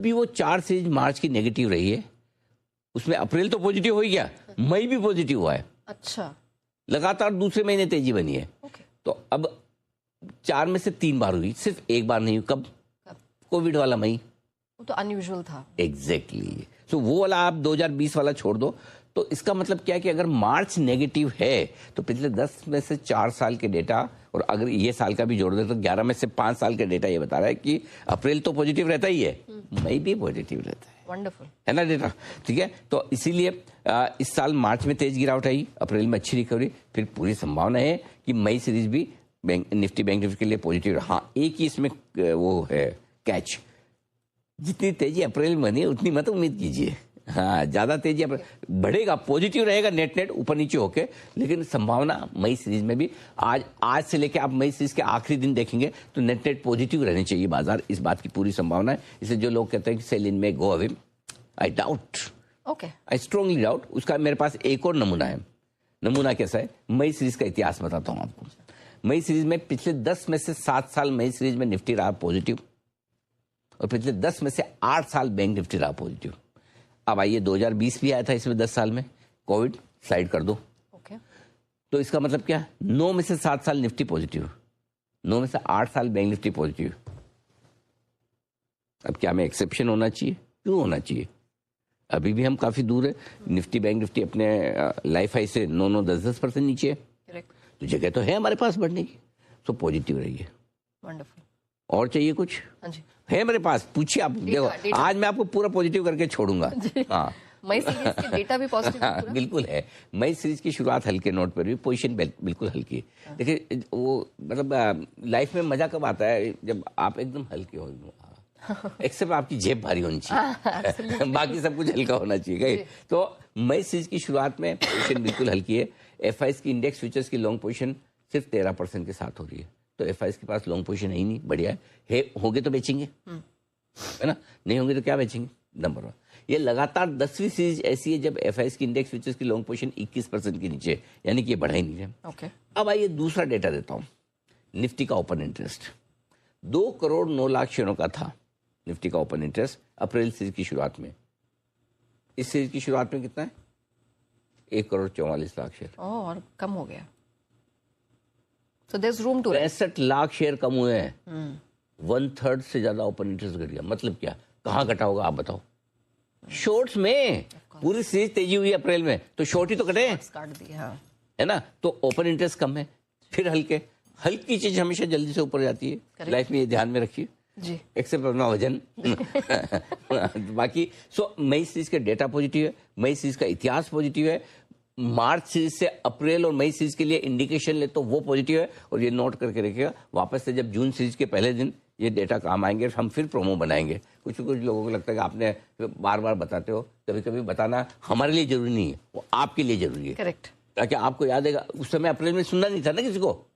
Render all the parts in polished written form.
भी वो 4 सीरीज मार्च की नेगेटिव रही है, उसमें अप्रैल तो पॉजिटिव हो ही गया, मई भी पॉजिटिव हुआ है। अच्छा, लगातार दूसरे महीने तेजी बनी है। तो अब 4 में से 3 बार हुई, सिर्फ एक बार नहीं हुई। कब? कोविड वाला मई, वो तो अनयूजुअल था। एग्जैक्टली। सो वो वाला आप 2020 वाला छोड़ दो। तो इसका मतलब क्या है कि अगर मार्च नेगेटिव है तो पिछले 10 में से 4 साल के डेटा, और अगर ये साल का भी जोड़ दे तो 11 में से 5 साल के डेटा ये बता रहा है कि अप्रैल तो पॉजिटिव रहता ही है, मई भी पॉजिटिव रहता है। वंडरफुल है ना डेटा, ठीक है। तो इसीलिए इस साल मार्च में तेज गिरावट आई, अप्रैल में अच्छी रिकवरी, फिर पूरी संभावना है कि मई सीरीज भी बैंक निफ्टी के लिए पॉजिटिव। हाँ, एक ही इसमें वो है कैच, जितनी तेजी अप्रैल में बनी उतनी मत उम्मीद कीजिए। हाँ, ज्यादा तेजी बढ़ेगा, पॉजिटिव रहेगा नेट ऊपर नीचे होके, लेकिन संभावना मई सीरीज में भी आज से लेके आप मई सीरीज के आखिरी दिन देखेंगे तो नेट पॉजिटिव रहनी चाहिए बाजार, इस बात की पूरी संभावना है। इसलिए जो लोग कहते हैं कि सेल इन में go away, I doubt, I strongly doubt. उसका मेरे पास एक और नमूना है। नमूना कैसा है? मई सीरीज का इतिहास बताता हूं आपको। मई सीरीज में पिछले 10 में से 7 साल मई सीरीज में निफ्टी रहा पॉजिटिव, और पिछले 10 में से 8 साल बैंक निफ्टी रहा पॉजिटिव। अब आइए 2020 भी आया था इसमें 10 साल में, कोविड साइड कर दो। तो इसका मतलब क्या? 9 में से 7 साल निफ्टी पॉजिटिव, 9 में से 8 साल बैंक निफ्टी पॉजिटिव। अब क्या मैं एक्सेप्शन होना चाहिए? क्यों होना चाहिए? अभी भी हम काफी दूर है। निफ्टी बैंक निफ्टी अपने लाइफ हाई से 9-9, 10-10% नीचे है। तो जगह तो है हमारे पास बढ़ने की, तो पॉजिटिव रहिए। वंडरफुल। और चाहिए कुछ? हाँ जी, है मेरे पास, पूछिए आप। देखो आज मैं आपको पूरा पॉजिटिव करके छोड़ूंगा। हाँ, मई सीरीज के डेटा भी पॉजिटिव है पूरा? बिल्कुल है। मई सीरीज की शुरुआत हल्के नोट पर भी, पोजीशन बिल्कुल हल्की। देखिए वो मतलब लाइफ में मजा कब आता है? जब आप एकदम हल्के हो, एक्सेप्ट आपकी जेब भारी होनी चाहिए। बाकी सब कुछ हल्का होना चाहिए। तो मई सीरीज की शुरुआत में पोजीशन बिल्कुल हल्की है। एफआईएस की इंडेक्स फ्यूचर्स की लॉन्ग पोजीशन सिर्फ 13% के साथ हो रही है। तो एफआईएस के पास लॉन्ग पोजीशन है ही नहीं, बढ़िया है। होंगे तो बेचेंगे, है ना? नहीं होंगे तो क्या बेचेंगे? नंबर 1, ये लगातार 10वीं सीरीज ऐसी है जब एफआईएस की इंडेक्स फ्यूचर्स की लॉन्ग पोजीशन 21% के नीचे, यानी कि ये बढ़ा ही नहीं है। अब आइए दूसरा डेटा देता हूं। निफ्टी का ओपन इंटरेस्ट 2 करोड़ 9 लाख शेयरों का था। निफ्टी का ओपन इंटरेस्ट अप्रैल सीरीज की शुरुआत में, इस सीरीज की शुरुआत में कितना है? 1 करोड़ 44 लाख शेयर। और कम हो गया। So there's room to 65 lakh share कम हुए हैं। 1/3 से ज्यादा ओपन इंटरेस्ट घट गया। मतलब क्या? कहां घटा होगा आप बताओ? शॉर्ट्स में। पूरी सीरीज तेजी हुई अप्रैल में, तो शॉर्ट ही तो कटे, काट दिया, है ना? तो ओपन इंटरेस्ट कम है। फिर हल्की चीज हमेशा जल्दी से ऊपर जाती है लाइफ में, ये ध्यान में रखिए जी, एक्सेप्ट अपना वजन। बाकी मई सीरीज का डेटा पॉजिटिव है, मई सीरीज का इतिहास पॉजिटिव है। मार्च सीरीज से अप्रैल और मई सीरीज के लिए इंडिकेशन ले तो वो पॉजिटिव है। और ये नोट करके रखिएगा, वापस से जब जून सीरीज के पहले दिन ये डेटा काम आएंगे, हम फिर प्रोमो बनाएंगे। कुछ लोगों को लगता है कि आपने बार बार बताते हो, कभी कभी बताना हमारे लिए जरूरी नहीं है, वो आपके लिए जरूरी है। करेक्ट। ताकि आपको याद है, उस समय अप्रैल में सुनना नहीं था ना किसी को,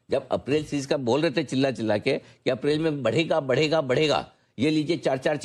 जब अप्रैल सीरीज का बोल रहे थे चिल्ला चिल्ला के कि अप्रैल में बढ़ेगा बढ़ेगा बढ़ेगा, ये लीजिए 4-4